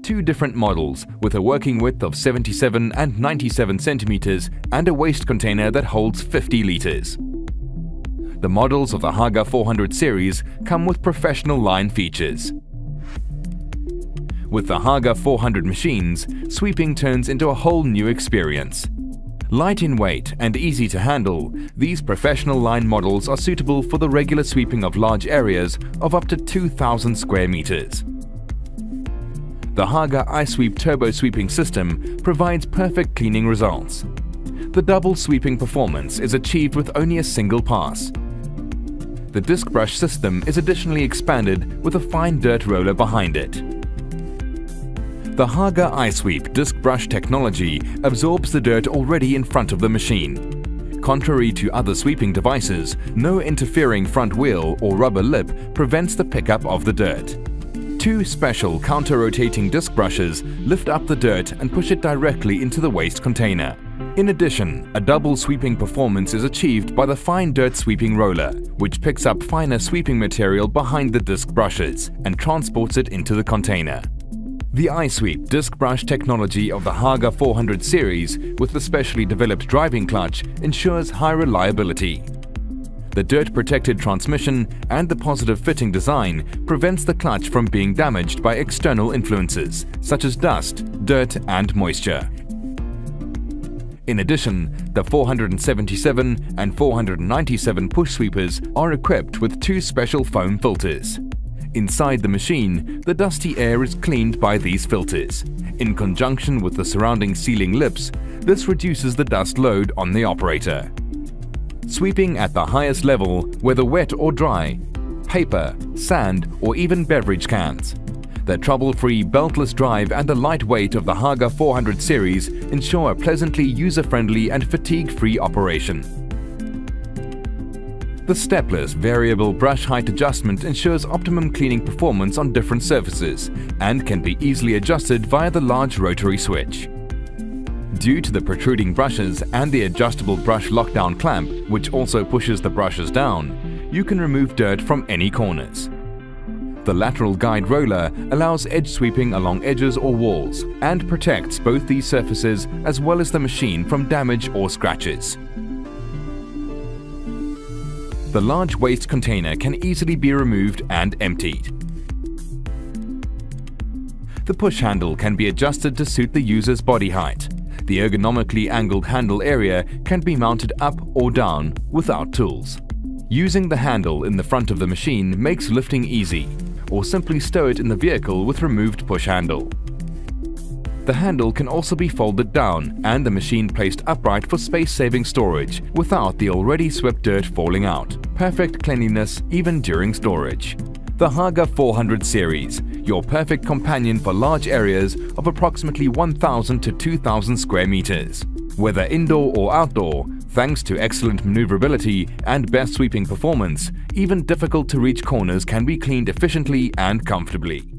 two different models with a working width of 77 and 97 centimeters and a waste container that holds 50 liters. The models of the Harga 400 series come with professional line features. With the Harga 400 machines, sweeping turns into a whole new experience. Light in weight and easy to handle, these professional line models are suitable for the regular sweeping of large areas of up to 2,000 square meters. The Harga Isweep turbo sweeping system provides perfect cleaning results. The double sweeping performance is achieved with only a single pass. The disc brush system is additionally expanded with a fine dirt roller behind it. The Harga Isweep disc brush technology absorbs the dirt already in front of the machine. Contrary to other sweeping devices, no interfering front wheel or rubber lip prevents the pickup of the dirt. Two special counter-rotating disc brushes lift up the dirt and push it directly into the waste container. In addition, a double sweeping performance is achieved by the fine dirt sweeping roller, which picks up finer sweeping material behind the disc brushes and transports it into the container. The Isweep disc brush technology of the Harga 400 series with the specially developed driving clutch ensures high reliability. The dirt-protected transmission and the positive fitting design prevents the clutch from being damaged by external influences such as dust, dirt and moisture. In addition, the 477 and 497 push sweepers are equipped with two special foam filters. Inside the machine, the dusty air is cleaned by these filters. In conjunction with the surrounding sealing lips, this reduces the dust load on the operator. Sweeping at the highest level, whether wet or dry, paper, sand or even beverage cans. The trouble-free beltless drive and the light weight of the Harga 400 series ensure a pleasantly user-friendly and fatigue-free operation. The stepless variable brush height adjustment ensures optimum cleaning performance on different surfaces and can be easily adjusted via the large rotary switch. Due to the protruding brushes and the adjustable brush lockdown clamp, which also pushes the brushes down, you can remove dirt from any corners. The lateral guide roller allows edge sweeping along edges or walls and protects both these surfaces as well as the machine from damage or scratches. The large waste container can easily be removed and emptied. The push handle can be adjusted to suit the user's body height. The ergonomically angled handle area can be mounted up or down without tools. Using the handle in the front of the machine makes lifting easy, or simply stow it in the vehicle with removed push handle. The handle can also be folded down and the machine placed upright for space-saving storage without the already swept dirt falling out. Perfect cleanliness even during storage. The Harga 400 series, your perfect companion for large areas of approximately 1,000 to 2,000 square meters. Whether indoor or outdoor, thanks to excellent maneuverability and best sweeping performance, even difficult to reach corners can be cleaned efficiently and comfortably.